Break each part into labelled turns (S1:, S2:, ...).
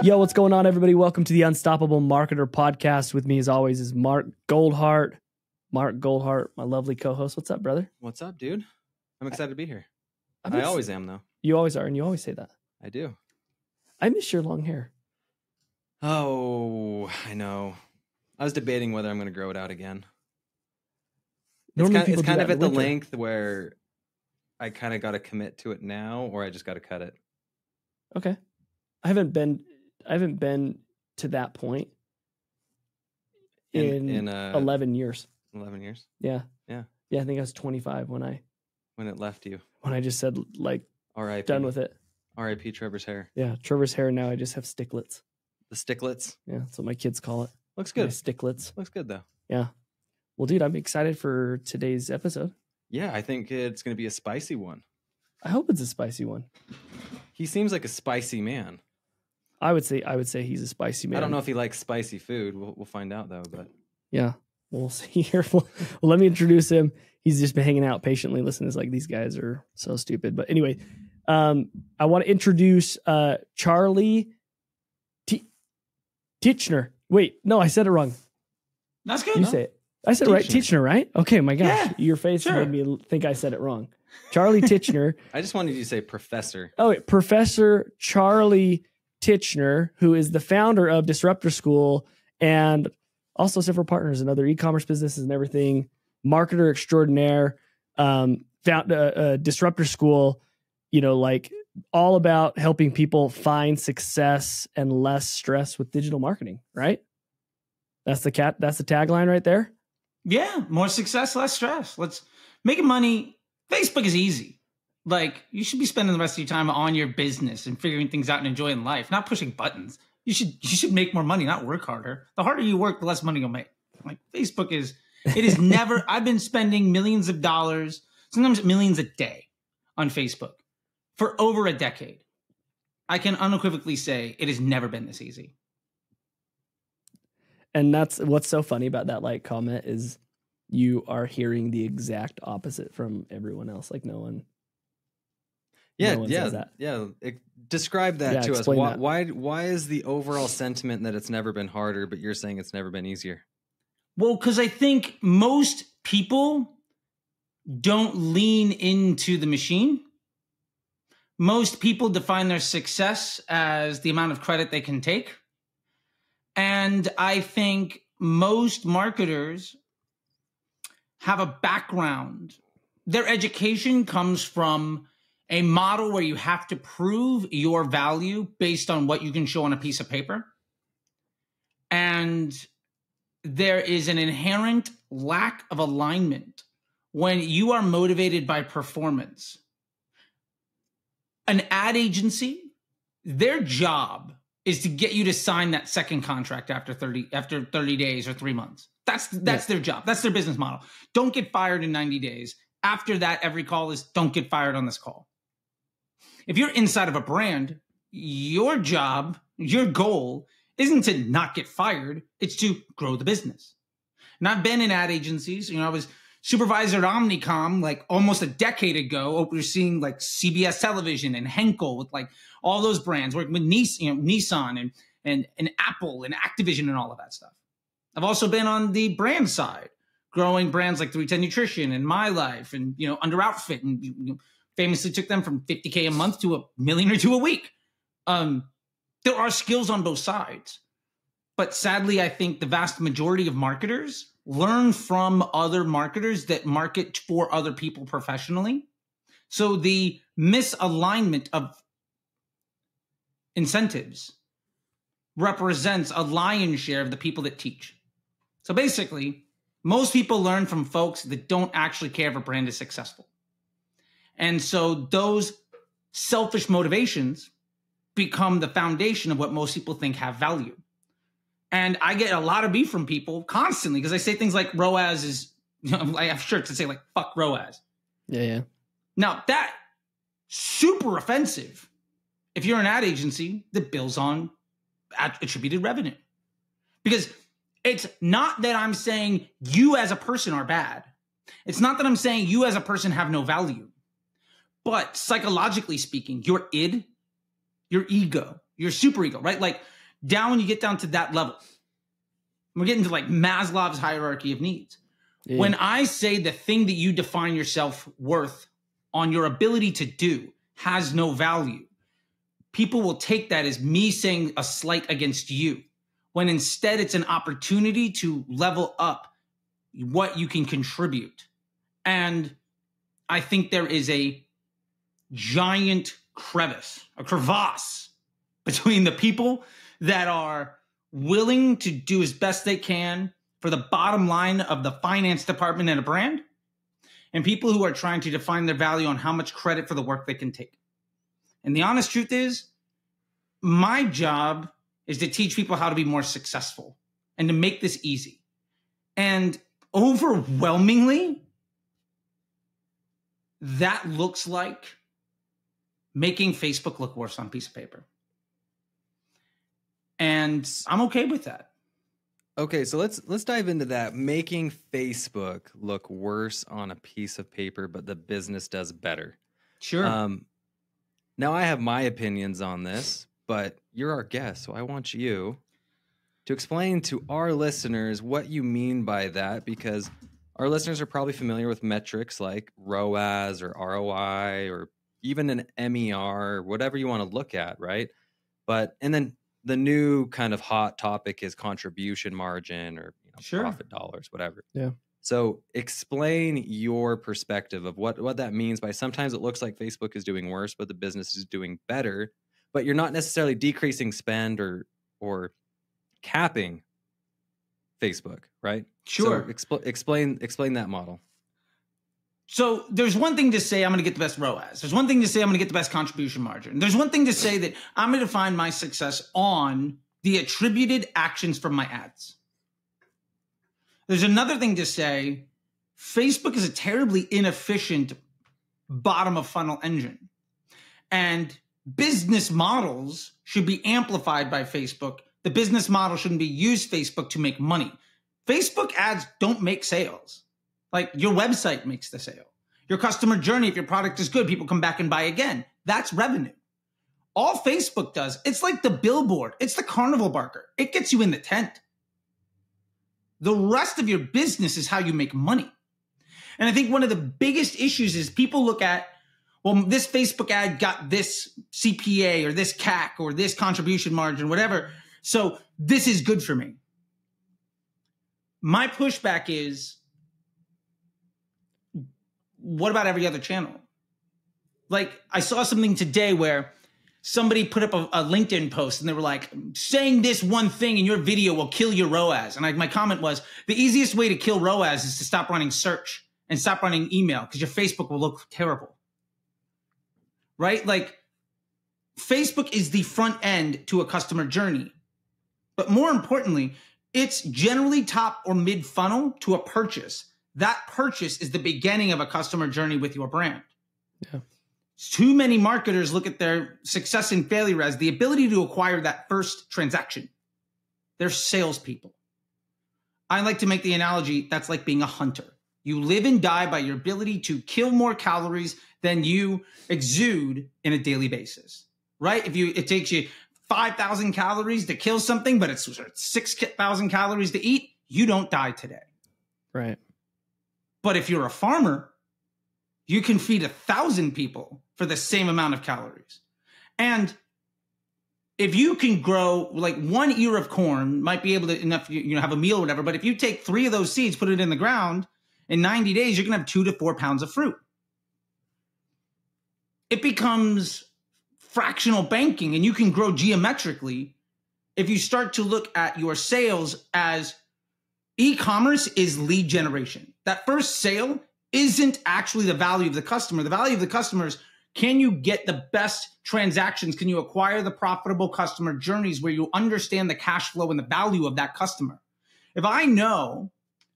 S1: Yo, what's going on, everybody? Welcome to the Unstoppable Marketer Podcast. With me, as always, is Mark Goldhart. Mark Goldhart, my lovely co-host. What's up, brother?
S2: What's up, dude? I'm excited to be here. I always am, though.
S1: You always are, and you always say that.
S2: I do.
S1: I miss your long hair.
S2: Oh, I know. I was debating whether I'm going to grow it out again.
S1: Normally
S2: It's kind of at the
S1: winter.
S2: length where I kind of got to commit to it now, or I just got to cut it.
S1: Okay. I haven't been to that point in 11 years.
S2: 11 years?
S1: Yeah.
S2: Yeah.
S1: Yeah, I think I was 25 when
S2: it left you.
S1: When I just said, like,
S2: R.I.P.
S1: done with it.
S2: R.I.P. Trevor's hair.
S1: Yeah, Trevor's hair. Now I just have sticklets.
S2: The sticklets?
S1: Yeah, that's what my kids call it.
S2: Looks good.
S1: My sticklets.
S2: Looks good, though.
S1: Yeah. Well, dude, I'm excited for today's episode.
S2: Yeah, I think it's going to be a spicy one.
S1: I hope it's a spicy one.
S2: He seems like a spicy man.
S1: I would say he's a spicy man.
S2: I don't know if he likes spicy food. We'll find out, though. But
S1: yeah, we'll see here. Well, let me introduce him. He's just been hanging out patiently listening. It's like, these guys are so stupid. But anyway, I want to introduce Charley Titchener. Wait, no, I said it wrong.
S3: That's good.
S1: You say it. I said it right. Titchener, right? Okay, my gosh.
S3: Yeah,
S1: Your face
S3: sure.
S1: made me think I said it wrong. Charley Titchener.
S2: I just wanted you to say professor.
S1: Oh, wait, Professor Charley Titchener, who is the founder of Disruptor School and also several partners in other e-commerce businesses and everything. Marketer extraordinaire. Found Disruptor School, like all about helping people find success and less stress with digital marketing, right? That's the tagline right there.
S3: Yeah, more success, less stress. Let's make money. Facebook is easy. Like, you should be spending the rest of your time on your business and figuring things out and enjoying life, not pushing buttons. You should make more money, not work harder. The harder you work, the less money you'll make. Like, Facebook is never, I've been spending millions of dollars, sometimes millions a day on Facebook for over a decade. I can unequivocally say it has never been this easy.
S1: And that's what's so funny about that like comment is you are hearing the exact opposite from everyone else. Like no one says that.
S2: Yeah. Describe that to us.
S1: That.
S2: Why is the overall sentiment that it's never been harder, but you're saying it's never been easier?
S3: Well, because I think most people don't lean into the machine. Most people define their success as the amount of credit they can take. And I think most marketers have a background. Their education comes from a model where you have to prove your value based on what you can show on a piece of paper. And there is an inherent lack of alignment when you are motivated by performance. An ad agency, their job is to get you to sign that second contract after 30 days or 3 months. That's their job. That's their business model. Don't get fired in 90 days. After that, every call is don't get fired on this call. If you're inside of a brand, your job, your goal isn't to not get fired. It's to grow the business. And I've been in ad agencies. I was supervisor at Omnicom like almost a decade ago. We're seeing like CBS Television and Henkel with like all those brands, working with Nissan and Apple and Activision and all of that stuff. I've also been on the brand side, growing brands like 310 Nutrition and My Life and Under Outfit, and famously took them from $50K a month to $1 million or $2 million a week. There are skills on both sides, but sadly, I think the vast majority of marketers learn from other marketers that market for other people professionally. So the misalignment of incentives represents a lion's share of the people that teach. So basically, most people learn from folks that don't actually care if a brand is successful. And so those selfish motivations become the foundation of what most people think have value. And I get a lot of beef from people constantly because I say things like ROAS is, I have shirts that say like, fuck ROAS.
S1: Yeah.
S3: Now that super offensive if you're an ad agency that bills on attributed revenue. Because it's not that I'm saying you as a person are bad. It's not that I'm saying you as a person have no value. But psychologically speaking, your id, your ego, your super ego, right? Like down when you get down to that level. We're getting to like Maslow's hierarchy of needs. Yeah. When I say the thing that you define your self-worth on your ability to do has no value, people will take that as me saying a slight against you, when instead it's an opportunity to level up what you can contribute. And I think there is a giant a crevasse between the people that are willing to do as best they can for the bottom line of the finance department in a brand, and people who are trying to define their value on how much credit for the work they can take. And the honest truth is, my job is to teach people how to be more successful and to make this easy. And overwhelmingly, that looks like making Facebook look worse on a piece of paper. And I'm okay with that.
S2: Okay, so let's dive into that. Making Facebook look worse on a piece of paper, but the business does better.
S3: Sure.
S2: Now I have my opinions on this, but you're our guest, so I want you to explain to our listeners what you mean by that, because our listeners are probably familiar with metrics like ROAS or ROI or even an MER, whatever you want to look at, right? And then the new kind of hot topic is contribution margin or
S3: sure,
S2: profit dollars, whatever.
S1: Yeah.
S2: So explain your perspective of what that means by sometimes it looks like Facebook is doing worse, but the business is doing better, but you're not necessarily decreasing spend or capping Facebook, right?
S3: Sure.
S2: So explain that model.
S3: So there's one thing to say I'm going to get the best ROAS. There's one thing to say I'm going to get the best contribution margin. There's one thing to say that I'm going to define my success on the attributed actions from my ads. There's another thing to say Facebook is a terribly inefficient bottom of funnel engine. And business models should be amplified by Facebook. The business model shouldn't be use Facebook to make money. Facebook ads don't make sales. Like your website makes the sale. Your customer journey, if your product is good, people come back and buy again. That's revenue. All Facebook does, it's like the billboard. It's the carnival barker. It gets you in the tent. The rest of your business is how you make money. And I think one of the biggest issues is people look at, well, this Facebook ad got this CPA or this CAC or this contribution margin, whatever. So this is good for me. My pushback is, what about every other channel? Like I saw something today where somebody put up a LinkedIn post and they were like, saying this one thing in your video will kill your ROAS. And my comment was, the easiest way to kill ROAS is to stop running search and stop running email because your Facebook will look terrible. Right? Like Facebook is the front end to a customer journey. But more importantly, it's generally top or mid funnel to a purchase. That purchase is the beginning of a customer journey with your brand.
S1: Yeah.
S3: Too many marketers look at their success and failure as the ability to acquire that first transaction. They're salespeople. I like to make the analogy that's like being a hunter. You live and die by your ability to kill more calories than you exude in a daily basis, right? It takes you 5,000 calories to kill something, but it's 6,000 calories to eat, you don't die today.
S1: Right.
S3: But if you're a farmer, you can feed 1,000 people for the same amount of calories. And if you can grow like 1 ear of corn, might be able to enough, have a meal or whatever. But if you take 3 of those seeds, put it in the ground, in 90 days, you're going to have 2 to 4 pounds of fruit. It becomes fractional banking, and you can grow geometrically if you start to look at your sales as e-commerce is lead generation. That first sale isn't actually the value of the customer. The value of the customer is, can you get the best transactions? Can you acquire the profitable customer journeys where you understand the cash flow and the value of that customer? If I know,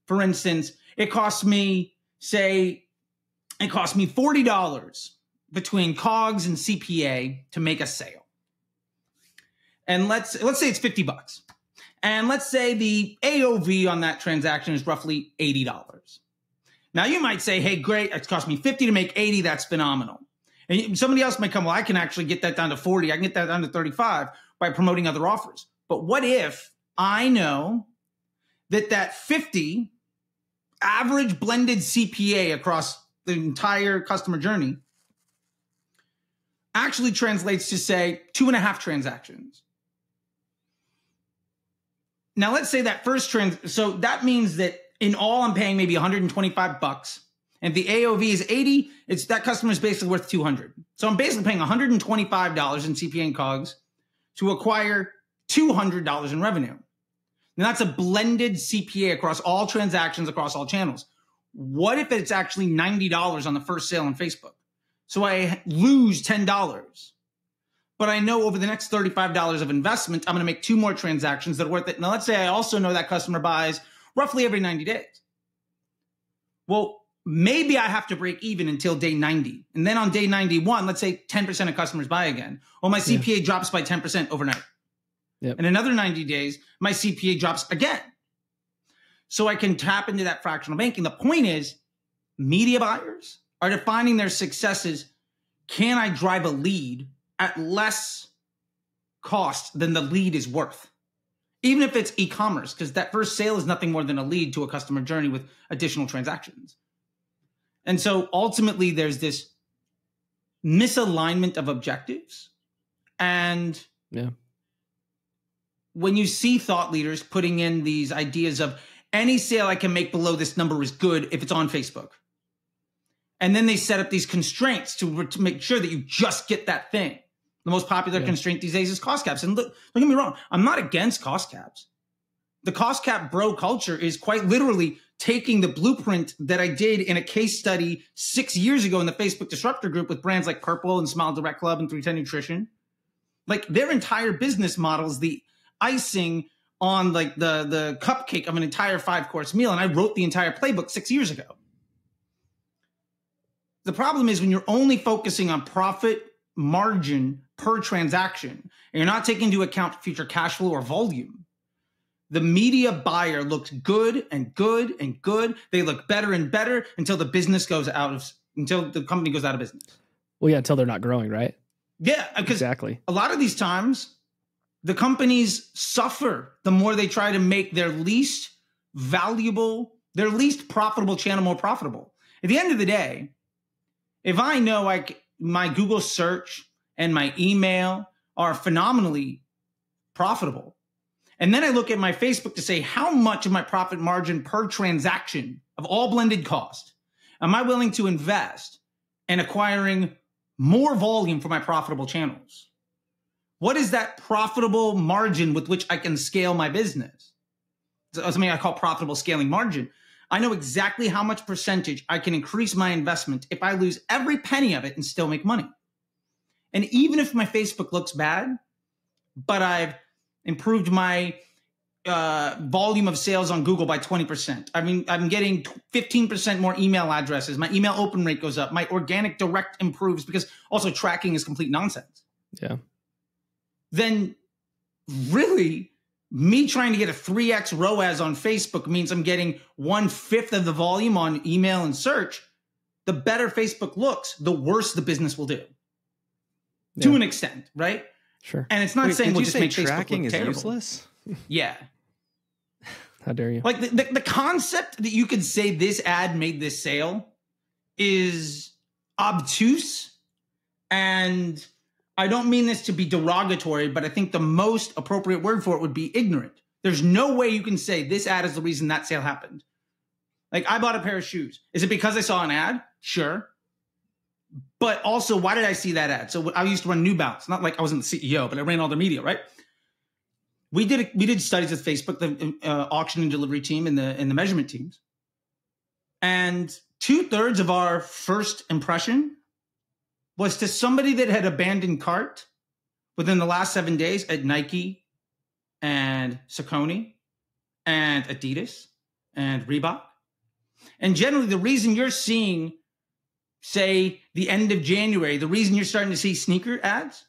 S3: for instance, it costs me $40 between COGS and CPA to make a sale. And let's say it's $50. And let's say the AOV on that transaction is roughly $80. Now you might say, hey, great, it's cost me $50 to make $80. That's phenomenal. And somebody else might come, well, I can actually get that down to $40. I can get that down to $35. by promoting other offers. But what if I know that 50 average blended CPA across the entire customer journey actually translates to, say, 2.5 transactions? Now, let's say that first so that means that in all, I'm paying maybe $125. And if the AOV is 80, that customer is basically worth 200. So I'm basically paying $125 in CPA and COGS to acquire $200 in revenue. Now that's a blended CPA across all transactions, across all channels. What if it's actually $90 on the first sale on Facebook? So I lose $10. But I know over the next $35 of investment, I'm going to make 2 more transactions that are worth it. Now, let's say I also know that customer buys roughly every 90 days. Well, maybe I have to break even until day 90. And then on day 91, let's say 10% of customers buy again. Well, my CPA drops by 10% overnight.
S1: Yep.
S3: In another 90 days, my CPA drops again. So I can tap into that fractional banking. The point is, media buyers are defining their successes. Can I drive a lead at less cost than the lead is worth? Even if it's e-commerce, because that first sale is nothing more than a lead to a customer journey with additional transactions. And so ultimately there's this misalignment of objectives. And when you see thought leaders putting in these ideas of any sale I can make below this number is good if it's on Facebook. And then they set up these constraints to make sure that you just get that thing. The most popular constraint these days is cost caps. And look, don't get me wrong, I'm not against cost caps. The cost cap bro culture is quite literally taking the blueprint that I did in a case study 6 years ago in the Facebook Disruptor group with brands like Purple and Smile Direct Club and 310 Nutrition. Like their entire business model is the icing on like the cupcake of an entire 5-course meal. And I wrote the entire playbook 6 years ago. The problem is when you're only focusing on profit margin per transaction, and you're not taking into account future cash flow or volume, the media buyer looks good and good and good. They look better and better until the company goes out of business.
S1: Well, yeah, until they're not growing, right?
S3: Yeah, because
S1: exactly.
S3: A lot of these times, the companies suffer the more they try to make their least valuable, their least profitable channel more profitable. At the end of the day, if I know my Google search and my email are phenomenally profitable, and then I look at my Facebook to say, how much of my profit margin per transaction of all blended cost am I willing to invest in acquiring more volume for my profitable channels? What is that profitable margin with which I can scale my business? Something I call profitable scaling margin. I know exactly how much percentage I can increase my investment if I lose every penny of it and still make money. And even if my Facebook looks bad, but I've improved my volume of sales on Google by 20%. I mean, I'm getting 15% more email addresses. My email open rate goes up. My organic direct improves because also tracking is complete nonsense.
S1: Yeah.
S3: Then really, me trying to get a 3x ROAS on Facebook means I'm getting 1/5 of the volume on email and search. The better Facebook looks, the worse the business will do. Yeah. To an extent, right?
S1: Sure.
S3: And it's not saying we'll just make
S2: tracking
S3: Facebook look
S2: is
S3: terrible.
S2: Useless.
S3: Yeah.
S1: How dare you?
S3: Like the concept that you could say this ad made this sale is obtuse, and I don't mean this to be derogatory, but I think the most appropriate word for it would be ignorant. There's no way you can say this ad is the reason that sale happened. Like, I bought a pair of shoes. Is it because I saw an ad? Sure. But also, why did I see that ad? So I used to run New Balance. Not like I wasn't the CEO, but I ran all their media, right? We did studies with Facebook, the auction and delivery team and the measurement teams. And 2/3 of our first impression was to somebody that had abandoned cart within the last 7 days at Nike and Saucony and Adidas and Reebok. And generally, the reason you're seeing, say, the end of January, the reason you're starting to see sneaker ads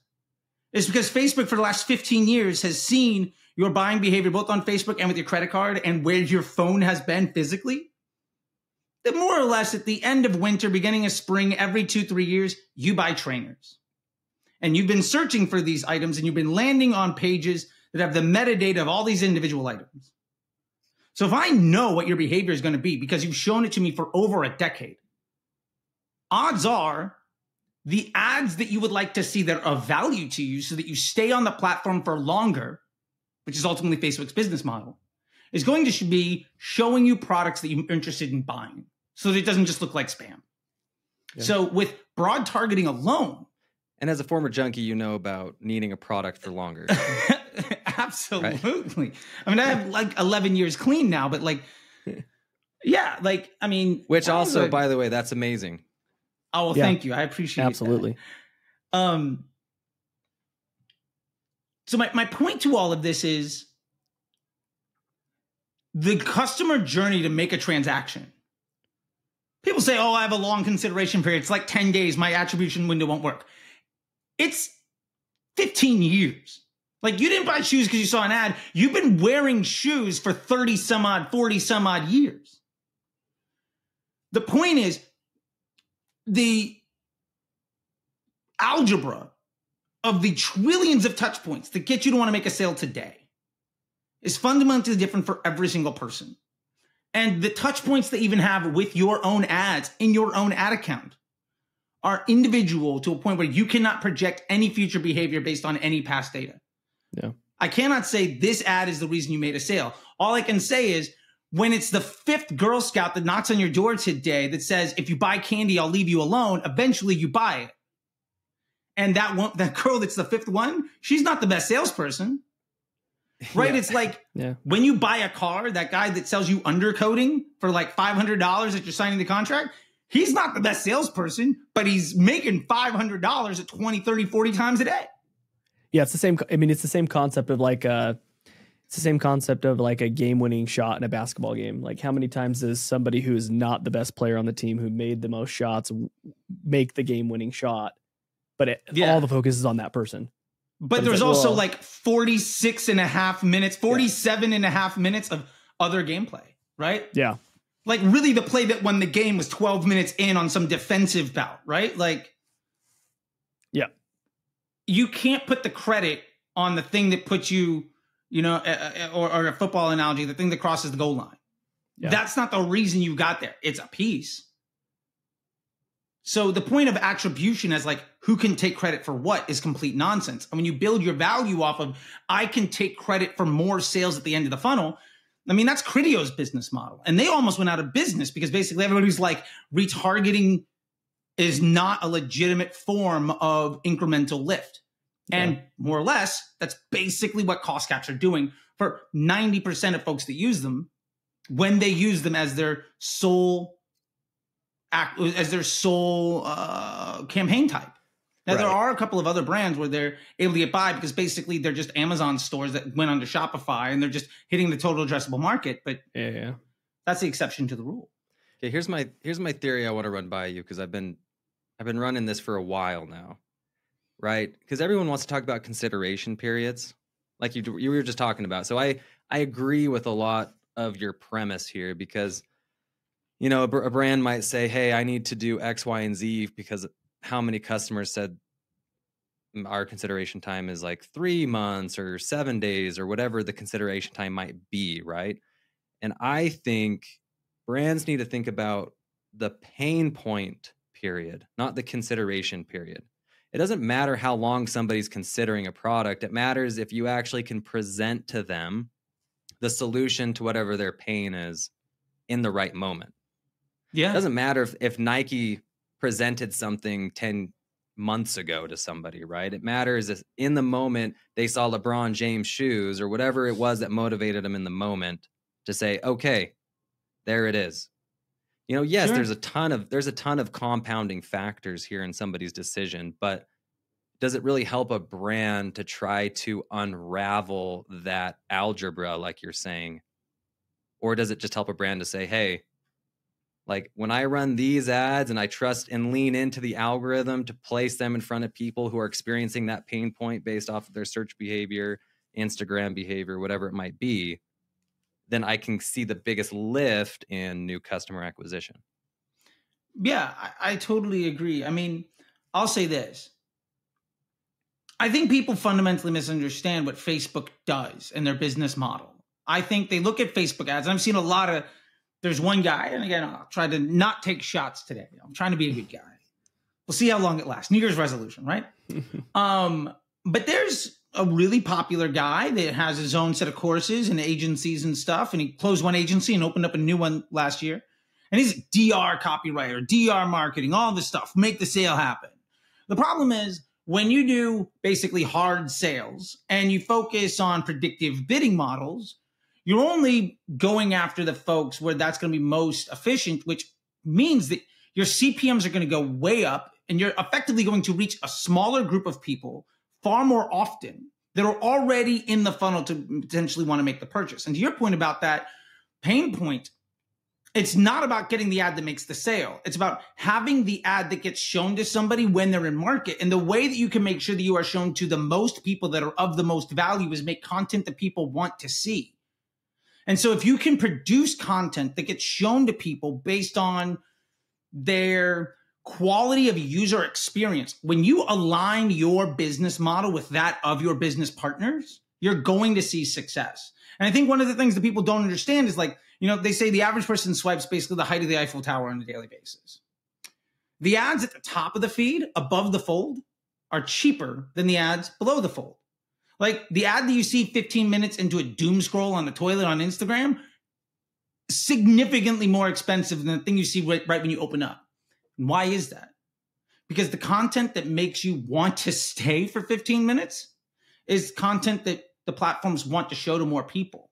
S3: is because Facebook for the last 15 years has seen your buying behavior both on Facebook and with your credit card and where your phone has been physically. That more or less at the end of winter, beginning of spring, every 2-3 years, you buy trainers. and you've been searching for these items and you've been landing on pages that have the metadata of all these individual items. So if I know what your behavior is going to be because you've shown it to me for over a decade, odds are the ads that you would like to see that are of value to you so that you stay on the platform for longer, which is ultimately Facebook's business model, is going to be showing you products that you're interested in buying so that it doesn't just look like spam. Yeah. So with broad targeting alone.
S2: And as a former junkie, you know about needing a product for longer.
S3: Absolutely. Right? I mean, I have like 11 years clean now, but like, yeah, like, I mean.
S2: Which also, by the way, that's amazing.
S3: Oh, well, thank you. I appreciate
S1: Absolutely.
S3: that. So my point to all of this is the customer journey to make a transaction. People say, oh, I have a long consideration period. It's like 10 days. My attribution window won't work. It's 15 years. Like, you didn't buy shoes because you saw an ad. You've been wearing shoes for 30 some odd, 40 some odd years. The point is, the algebra of the trillions of touch points that get you to want to make a sale today is fundamentally different for every single person. And the touch points that even have with your own ads in your own ad account are individual to a point where you cannot project any future behavior based on any past data.
S1: Yeah.
S3: I cannot say this ad is the reason you made a sale. All I can say is when it's the 5th Girl Scout that knocks on your door today that says, if you buy candy, I'll leave you alone, eventually you buy it. And that girl that's the 5th one, she's not the best salesperson. Right? Yeah. It's like when you buy a car, that guy that sells you undercoating for like $500 that you're signing the contract, he's not the best salesperson, but he's making $500 at 20, 30, 40 times a day.
S1: Yeah, it's the same. I mean, it's the same concept of like a game-winning shot in a basketball game. Like, how many times does somebody who is not the best player on the team who made the most shots make the game-winning shot? But all the focus is on that person.
S3: But there's also like 47 and a half minutes of other gameplay, right?
S1: Yeah.
S3: Like, really, the play that won the game was 12 minutes in on some defensive bout, right? Like,
S1: yeah.
S3: You can't put the credit on the thing that puts you, or a football analogy, the thing that crosses the goal line. Yeah. That's not the reason you got there. It's a piece. So the point of attribution as like who can take credit for what is complete nonsense. And when you build your value off of, I can take credit for more sales at the end of the funnel. I mean, that's Critio's business model. And they almost went out of business because basically everybody's like, retargeting is not a legitimate form of incremental lift. And more or less, that's basically what cost caps are doing for 90% of folks that use them when they use them as their sole campaign type. Now, there are a couple of other brands where they're able to get by because basically they're just Amazon stores that went onto Shopify and they're just hitting the total addressable market. But that's the exception to the rule.
S2: Okay, here's my theory I want to run by you because I've been running this for a while now, right? Because everyone wants to talk about consideration periods, like you were just talking about. So I agree with a lot of your premise here because, a brand might say, hey, I need to do X, Y, and Z because how many customers said our consideration time is like 3 months or 7 days or whatever the consideration time might be, right? And I think brands need to think about the pain point period, not the consideration period. It doesn't matter how long somebody's considering a product. It matters if you actually can present to them the solution to whatever their pain is in the right moment. Yeah. It doesn't matter if Nike presented something 10 months ago to somebody, right? It matters if in the moment they saw LeBron James shoes or whatever it was that motivated them in the moment to say, okay, there it is. Yes, sure. There's a ton of compounding factors here in somebody's decision, but does it really help a brand to try to unravel that algebra, like you're saying? Or does it just help a brand to say, hey, like when I run these ads and I trust and lean into the algorithm to place them in front of people who are experiencing that pain point based off of their search behavior, Instagram behavior, whatever it might be, then I can see the biggest lift in new customer acquisition.
S3: Yeah, I totally agree. I mean, I'll say this. I think people fundamentally misunderstand what Facebook does and their business model. I think they look at Facebook ads. I've seen a lot of, there's one guy, and again, I'll try to not take shots today. I'm trying to be a good guy. We'll see how long it lasts. New Year's resolution, right? But there's a really popular guy that has his own set of courses and agencies and stuff. And he closed one agency and opened up a new one last year. And he's a DR copywriter, DR marketing, all this stuff, make the sale happen. The problem is when you do basically hard sales and you focus on predictive bidding models, you're only going after the folks where that's going to be most efficient, which means that your CPMs are going to go way up and you're effectively going to reach a smaller group of people far more often that are already in the funnel to potentially want to make the purchase. And to your point about that pain point, it's not about getting the ad that makes the sale. It's about having the ad that gets shown to somebody when they're in market. And the way that you can make sure that you are shown to the most people that are of the most value is make content that people want to see. And so if you can produce content that gets shown to people based on their quality of user experience, when you align your business model with that of your business partners, you're going to see success. And I think one of the things that people don't understand is like, you know, they say the average person swipes basically the height of the Eiffel Tower on a daily basis. The ads at the top of the feed above the fold are cheaper than the ads below the fold. Like the ad that you see 15 minutes into a doom scroll on the toilet on Instagram, significantly more expensive than the thing you see right when you open up. And why is that? Because the content that makes you want to stay for 15 minutes is content that the platforms want to show to more people.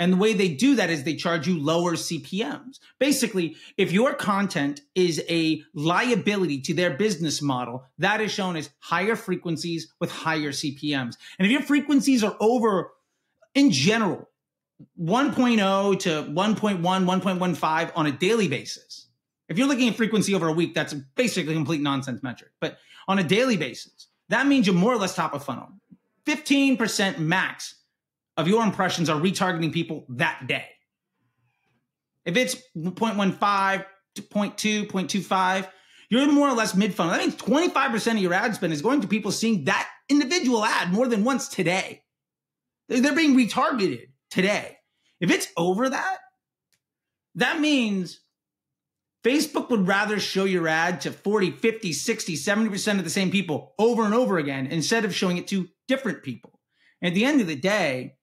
S3: And the way they do that is they charge you lower CPMs. Basically, if your content is a liability to their business model, that is shown as higher frequencies with higher CPMs. And if your frequencies are over, in general, 1.0 to 1.1, 1.15 on a daily basis, if you're looking at frequency over a week, that's basically a complete nonsense metric. But on a daily basis, that means you're more or less top of funnel. 15% max of your impressions are retargeting people that day. If it's 0.15 to 0.2, 0.25, you're more or less mid-funnel. That means 25% of your ad spend is going to people seeing that individual ad more than once today. They're being retargeted today. If it's over that, that means Facebook would rather show your ad to 40, 50, 60, 70% of the same people over and over again instead of showing it to different people. And at the end of the day,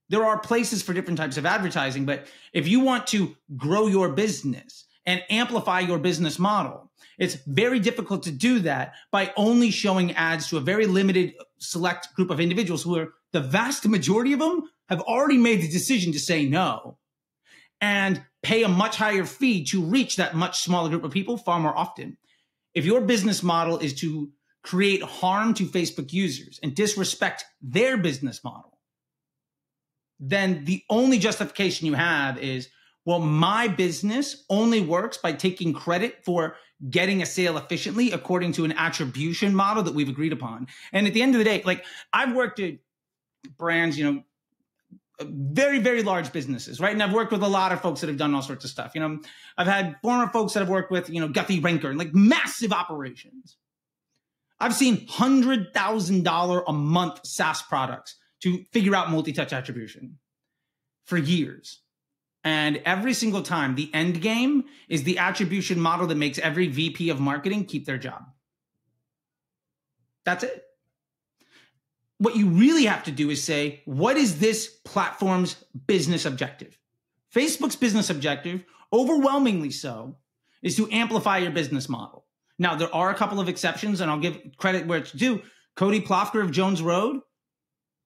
S3: there are places for different types of advertising, but if you want to grow your business and amplify your business model, it's very difficult to do that by only showing ads to a very limited select group of individuals who are, the vast majority of them have already made the decision to say no and pay a much higher fee to reach that much smaller group of people far more often. If your business model is to create harm to Facebook users and disrespect their business model, then the only justification you have is, well, my business only works by taking credit for getting a sale efficiently according to an attribution model that we've agreed upon. And at the end of the day, like I've worked at brands, you know, very, very large businesses, right? And I've worked with a lot of folks that have done all sorts of stuff. You know, I've had former folks that I've worked with, you know, Guthrie Ranker, and like massive operations. I've seen $100,000 a month SaaS products to figure out multi-touch attribution for years. And every single time, the end game is the attribution model that makes every VP of marketing keep their job. That's it. What you really have to do is say, what is this platform's business objective? Facebook's business objective, overwhelmingly so, is to amplify your business model. Now, there are a couple of exceptions, and I'll give credit where it's due. Cody Plofker of Jones Road,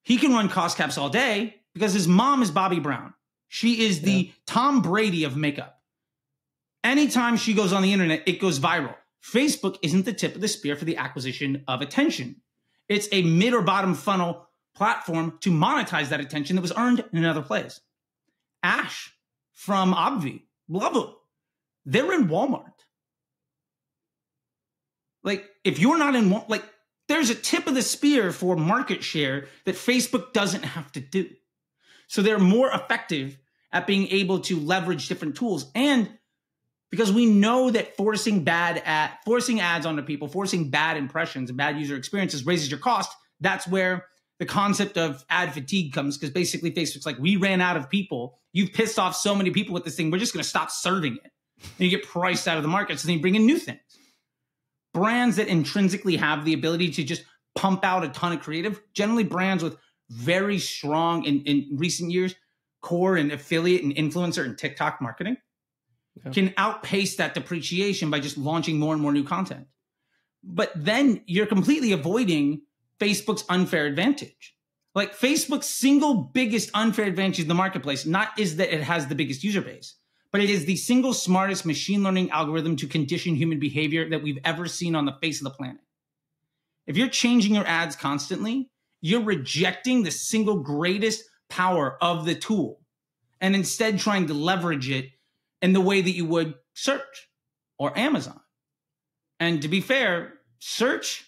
S3: he can run cost caps all day because his mom is Bobby Brown. She is the Tom Brady of makeup. Anytime she goes on the internet, it goes viral. Facebook isn't the tip of the spear for the acquisition of attention. It's a mid or bottom funnel platform to monetize that attention that was earned in another place. Ash from Obvi, love them. They're in Walmart. Like, if you're not in Walmart, like, there's a tip of the spear for market share that Facebook doesn't have to do. So they're more effective at being able to leverage different tools. And because we know that forcing ads onto people, forcing bad impressions and bad user experiences raises your cost, That's where the concept of ad fatigue comes, because basically Facebook's like, we ran out of people. You've pissed off so many people with this thing. We're just going to stop serving it. And you get priced out of the market. So then you bring in new things. Brands that intrinsically have the ability to just pump out a ton of creative, generally brands with very strong, in recent years, core and affiliate and influencer and TikTok marketing, can outpace that depreciation by just launching more and more new content. But then you're completely avoiding Facebook's unfair advantage. Like, Facebook's single biggest unfair advantage in the marketplace not is that it has the biggest user base, but it is the single smartest machine learning algorithm to condition human behavior that we've ever seen on the face of the planet. If you're changing your ads constantly, you're rejecting the single greatest power of the tool and instead trying to leverage it in the way that you would search or Amazon. And to be fair, search,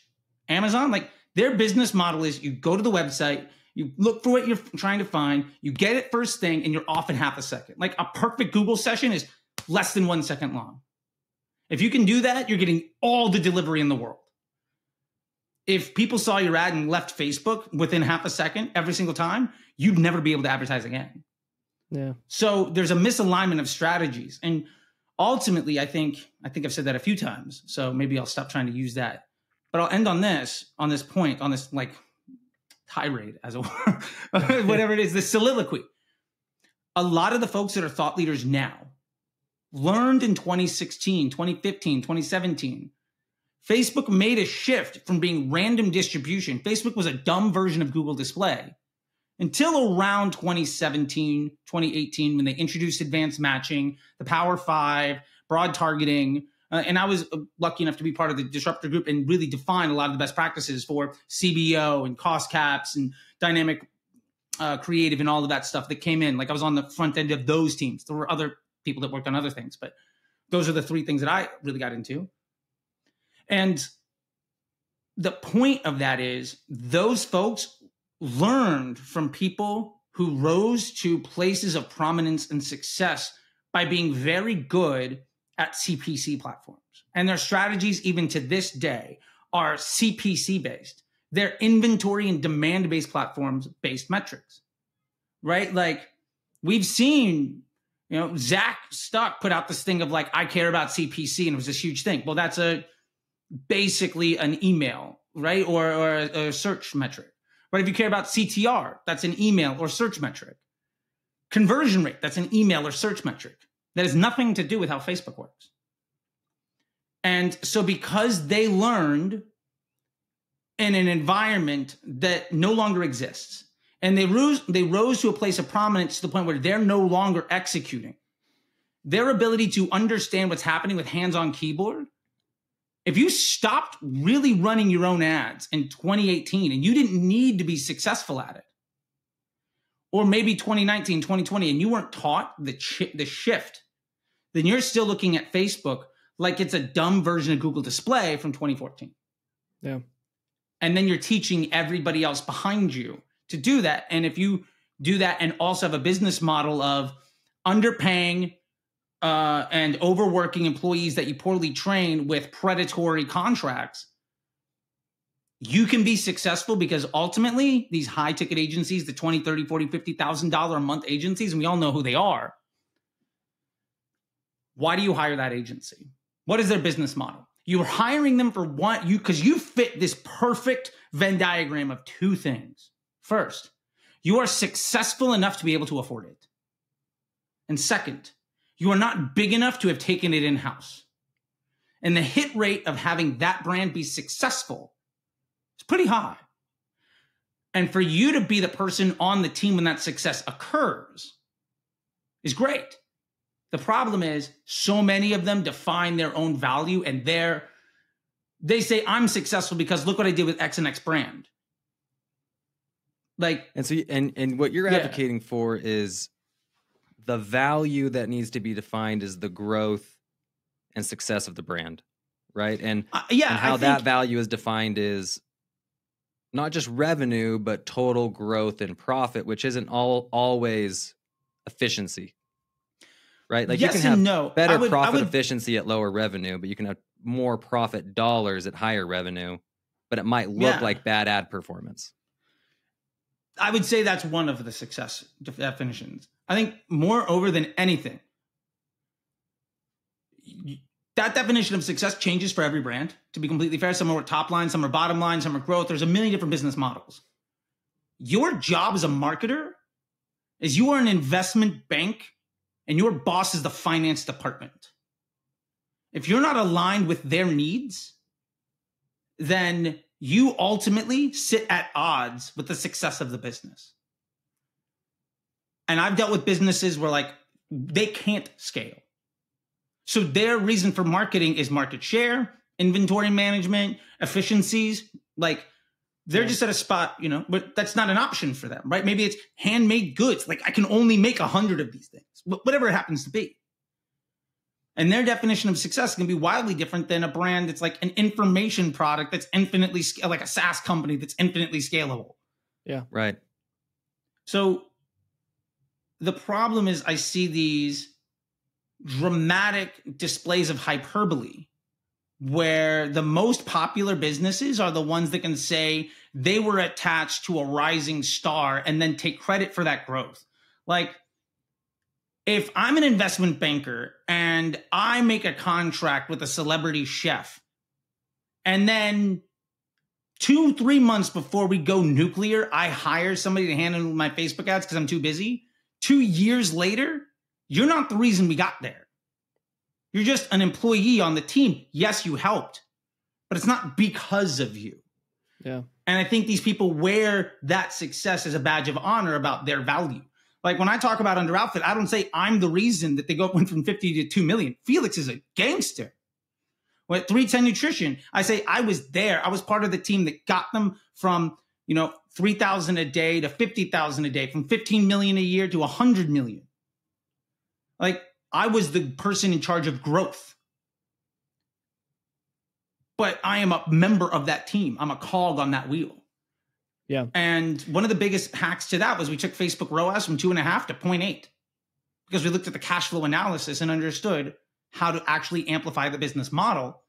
S3: Amazon, like, their business model is you go to the website, you look for what you're trying to find, you get it first thing, and you're off in half a second. Like, a perfect Google session is less than 1 second long. If you can do that, you're getting all the delivery in the world. If people saw your ad and left Facebook within half a second every single time, you'd never be able to advertise again.
S1: Yeah. So
S3: there's a misalignment of strategies. And ultimately, I think I've said that a few times, so maybe I'll stop trying to use that. But I'll end on this point, on this like tirade, as it were, whatever it is, this soliloquy. A lot of the folks that are thought leaders now learned in 2016, 2015, 2017. Facebook made a shift from being random distribution. Facebook was a dumb version of Google Display until around 2017, 2018, when they introduced advanced matching, the Power 5, broad targeting. And I was lucky enough to be part of the disruptor group and really define a lot of the best practices for CBO and cost caps and dynamic creative and all of that stuff that came in. Like, I was on the front end of those teams. There were other people that worked on other things, but those are the three things that I really got into. And the point of that is those folks learned from people who rose to places of prominence and success by being very good at CPC platforms. And their strategies, even to this day, are CPC based. They're inventory and demand based platforms based metrics, right? Like, we've seen, Zach Stuck put out this thing of like, I care about CPC, and it was this huge thing. Well, that's basically an email, right? Or a search metric. But if you care about CTR, that's an email or search metric. Conversion rate, that's an email or search metric. That has nothing to do with how Facebook works. And so because they learned in an environment that no longer exists, and they rose to a place of prominence to the point where they're no longer executing, their ability to understand what's happening with hands-on keyboard, if you stopped really running your own ads in 2018 and you didn't need to be successful at it, or maybe 2019, 2020, and you weren't taught the shift, then you're still looking at Facebook like it's a dumb version of Google Display from 2014.
S1: Yeah.
S3: And then you're teaching everybody else behind you to do that. And if you do that and also have a business model of underpaying and overworking employees that you poorly train with predatory contracts, you can be successful, because ultimately these high ticket agencies, the $20, $30, $40, $50,000 a month agencies, and we all know who they are. Why do you hire that agency? What is their business model? You're hiring them for one, because you fit this perfect Venn diagram of two things. First, you are successful enough to be able to afford it. And second, you are not big enough to have taken it in-house. And the hit rate of having that brand be successful is pretty high. And for you to be the person on the team when that success occurs is great. The problem is so many of them define their own value, and they say, I'm successful because look what I did with X and X brand. Like,
S2: and so, and what you're advocating for is the value that needs to be defined is the growth and success of the brand, right? And, and how that value is defined is not just revenue, but total growth and profit, which isn't always efficiency, right? Like,
S3: yes,
S2: you can have better
S3: profit
S2: efficiency at lower revenue, but you can have more profit dollars at higher revenue. but it might look like bad ad performance.
S3: I would say that's one of the success definitions. I think moreover than anything, that definition of success changes for every brand, to be completely fair. Some are top line, some are bottom line, some are growth. There's a million different business models. Your job as a marketer is you are an investment bank and your boss is the finance department. If you're not aligned with their needs, then you ultimately sit at odds with the success of the business. And I've dealt with businesses where like they can't scale. So their reason for marketing is market share, inventory management, efficiencies. Like they're just at a spot, you know, but that's not an option for them, right? Maybe it's handmade goods. Like I can only make 100 of these things, whatever it happens to be. And their definition of success can be wildly different than a brand that's like an information product that's infinitely, like a SaaS company that's infinitely scalable.
S1: Yeah.
S2: Right.
S3: So the problem is I see these dramatic displays of hyperbole where the most popular businesses are the ones that can say they were attached to a rising star and then take credit for that growth. Like if I'm an investment banker and I make a contract with a celebrity chef and then 2-3 months before we go nuclear, I hire somebody to handle my Facebook ads because I'm too busy. 2 years later, you're not the reason we got there. You're just an employee on the team. Yes, you helped, but it's not because of you.
S1: Yeah.
S3: And I think these people wear that success as a badge of honor about their value. Like when I talk about Under Outfit, I don't say I'm the reason that they went from 50 to 2 million. Felix is a gangster. With 310 Nutrition, I say I was there. I was part of the team that got them from, you know, 3,000 a day to 50,000 a day, from 15 million a year to 100 million. Like I was the person in charge of growth. But I am a member of that team. I'm a cog on that wheel.
S1: Yeah.
S3: And one of the biggest hacks to that was we took Facebook ROAS from 2.5 to 0.8 because we looked at the cash flow analysis and understood how to actually amplify the business model.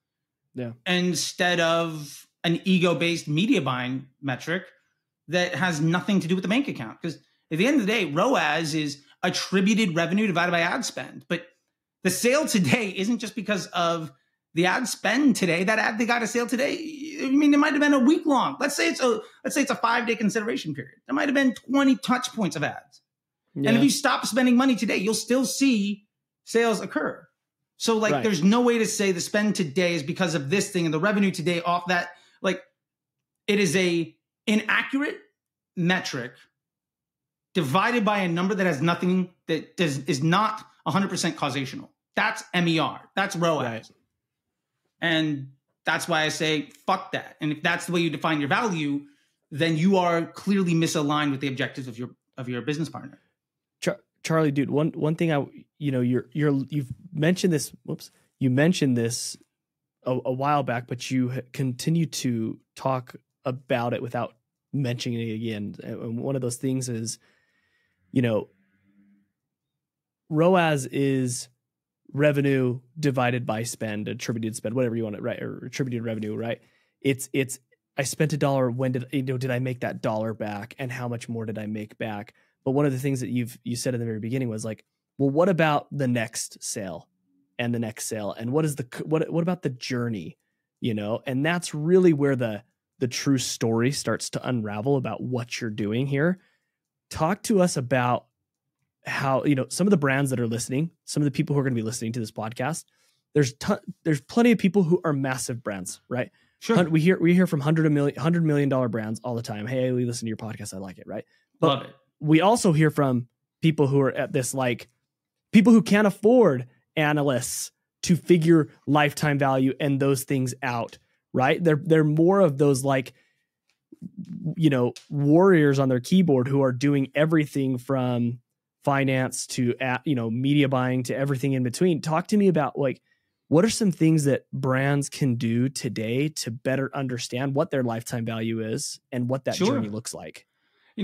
S1: Yeah.
S3: Instead of an ego-based media buying metric that has nothing to do with the bank account. Because at the end of the day, ROAS is attributed revenue divided by ad spend. But the sale today isn't just because of the ad spend today. That ad they got a sale today, I mean, it might have been a week long. Let's say it's a 5-day consideration period. There might have been 20 touch points of ads. Yeah. And if you stop spending money today, you'll still see sales occur. So like, there's no way to say the spend today is because of this thing and the revenue today off that. Like it is a inaccurate metric divided by a number that has nothing, that is not 100% causational. That's MER. That's ROAS. Right. And that's why I say, fuck that. And if that's the way you define your value, then you are clearly misaligned with the objectives of your business partner.
S1: Charley, dude, one thing you've mentioned this. You mentioned this a while back, but you continue to talk about it without mentioning it again. And one of those things is, ROAS is revenue divided by spend, attributed spend, whatever you want it, right? Or attributed revenue, right? It's I spent $1. When did I make that dollar back, and how much more did I make back? But one of the things that you said in the very beginning was like, well, what about the next sale and the next sale, and what about the journey, And that's really where the true story starts to unravel about what you're doing here. Talk to us about how, some of the brands that are listening, some of the people who are going to be listening to this podcast, there's plenty of people who are massive brands, right?
S3: Sure.
S1: We hear from $100 million brands all the time. Hey, we listen to your podcast. I like it. Right. But
S3: love it.
S1: We also hear from people who are at this, like people who can't afford analysts to figure lifetime value and those things out. Right. They're more of those like, warriors on their keyboard who are doing everything from finance to, media buying to everything in between. Talk to me about like, what are some things that brands can do today to better understand what their lifetime value is and what that journey looks like?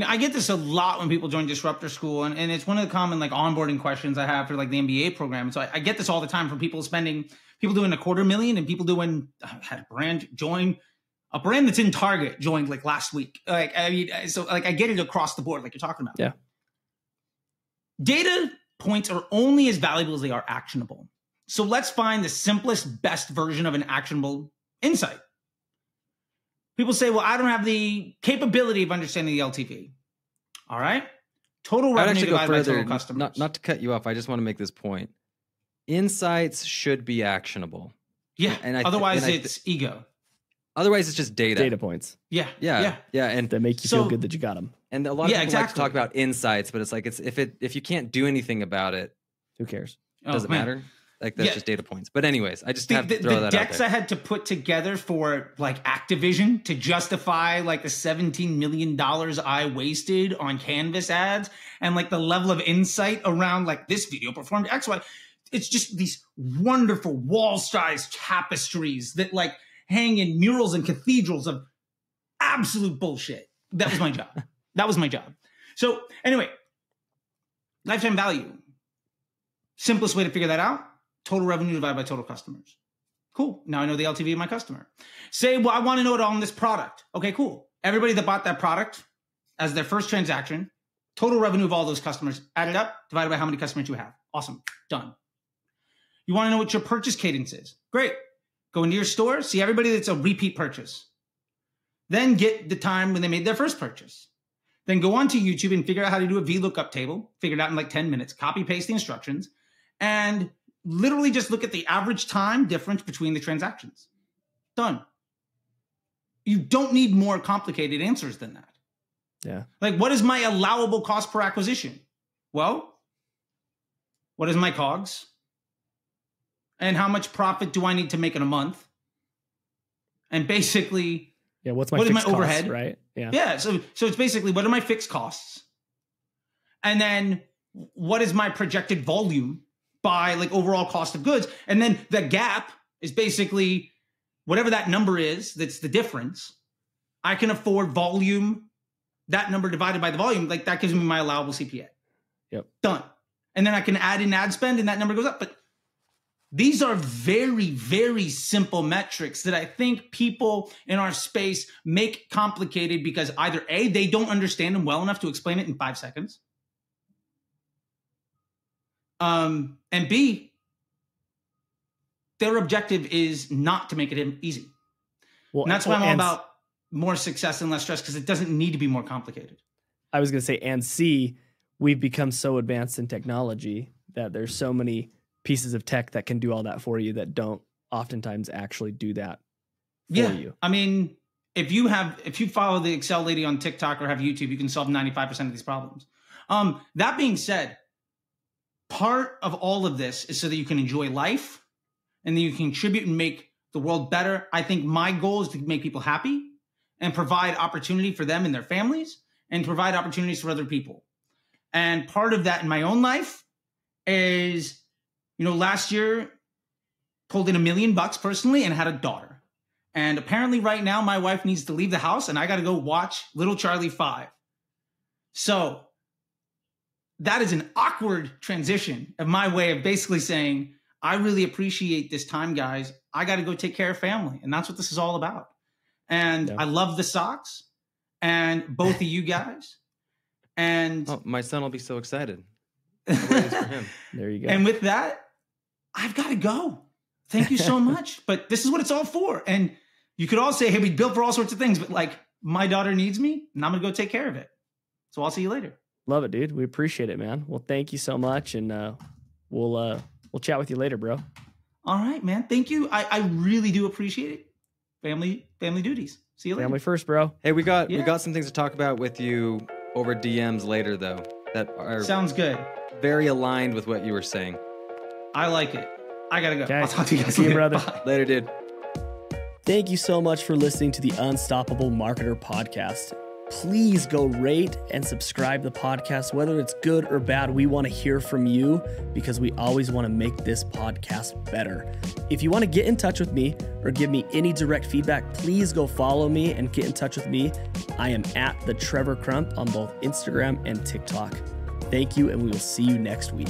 S3: I get this a lot when people join Disruptor School, and it's one of the common like onboarding questions I have for like the MBA program. And so I get this all the time from people doing $250,000 and people doing, I had a brand join A brand that's in Target joined like last week. Like, I mean, so like I get it across the board, like you're talking about.
S1: Yeah.
S3: Data points are only as valuable as they are actionable. So let's find the simplest, best version of an actionable insight. People say, well, I don't have the capability of understanding the LTV. All right. Total revenue divided by total customers.
S2: Not to cut you off. I just want to make this point. Insights should be actionable.
S3: Yeah. Otherwise, it's ego.
S2: Otherwise, it's just data.
S1: Data points.
S2: Yeah. And
S1: that make you feel good that you got them.
S2: And a lot of people like to talk about insights, but it's like if you can't do anything about it,
S1: who cares?
S2: Does it matter? Like that's just data points. But anyways, I just have to throw that out there.
S3: The decks I had to put together for like Activision to justify like the $17 million I wasted on Canvas ads and like the level of insight around like this video performed X, Y. It's just these wonderful wall-sized tapestries that like hang in murals and cathedrals of absolute bullshit. That was my job. So anyway, lifetime value. Simplest way to figure that out, total revenue divided by total customers. Cool. Now I know the LTV of my customer. Say, well, I want to know it on this product. Okay, cool. Everybody that bought that product as their first transaction, total revenue of all those customers, added up, divided by how many customers you have. Awesome. Done. You want to know what your purchase cadence is? Great. Go into your store, see everybody that's a repeat purchase. Then get the time when they made their first purchase. Then go onto YouTube and figure out how to do a VLOOKUP table. Figure it out in like 10 minutes. Copy, paste the instructions. And literally just look at the average time difference between the transactions. Done. You don't need more complicated answers than that.
S1: Yeah.
S3: Like, what is my allowable cost per acquisition? Well, what is my COGS? And how much profit do I need to make in a month? And basically,
S1: what
S3: is my overhead?
S1: Costs, right?
S3: Yeah. So it's basically, what are my fixed costs? And then what is my projected volume by like overall cost of goods? And then the gap is basically whatever that number is, that's the difference. I can afford volume, that number divided by the volume, like that gives me my allowable CPA.
S1: Yep.
S3: Done. And then I can add in ad spend and that number goes up. But these are very, very simple metrics that I think people in our space make complicated because either A, they don't understand them well enough to explain it in 5 seconds. And B, their objective is not to make it easy. Well, and that's why I'm all about more success and less stress, because it doesn't need to be more complicated.
S1: I was going to say, and C, we've become so advanced in technology that there's so many pieces of tech that can do all that for you that don't oftentimes actually do that for you.
S3: I mean, if you follow the Excel lady on TikTok or have YouTube, you can solve 95% of these problems. That being said, part of all of this is so that you can enjoy life and then you can contribute and make the world better. I think my goal is to make people happy and provide opportunity for them and their families and provide opportunities for other people. And part of that in my own life is, last year pulled in $1 million personally and had a daughter. And apparently right now my wife needs to leave the house and I got to go watch Little Charley 5. So that is an awkward transition of my way of basically saying, I really appreciate this time, guys. I got to go take care of family. And that's what this is all about. And I love the socks and both of you guys. And
S2: my son will be so excited. For him.
S1: There you go.
S3: And with that, I've got to go. Thank you so much. But this is what it's all for. And you could all say, hey, we built for all sorts of things, but like my daughter needs me and I'm going to go take care of it. So I'll see you later.
S1: Love it, dude. We appreciate it, man. Well, thank you so much. And we'll chat with you later, bro.
S3: All right, man. Thank you. I really do appreciate it. Family duties. See you later.
S1: Family first, bro.
S2: Hey, we got some things to talk about with you over DMs later, though. That are
S3: sounds good.
S2: Very aligned with what you were saying.
S3: I like it. I gotta go.
S1: Okay.
S3: I'll talk to you guys
S1: See
S3: later.
S1: you, brother.
S3: Bye.
S2: Later, dude.
S1: Thank you so much for listening to the Unstoppable Marketer podcast. Please go rate and subscribe the podcast, whether it's good or bad. We want to hear from you because we always want to make this podcast better. If you want to get in touch with me or give me any direct feedback, please go follow me and get in touch with me. I am at the Trevor Crump on both Instagram and TikTok. Thank you, and we will see you next week.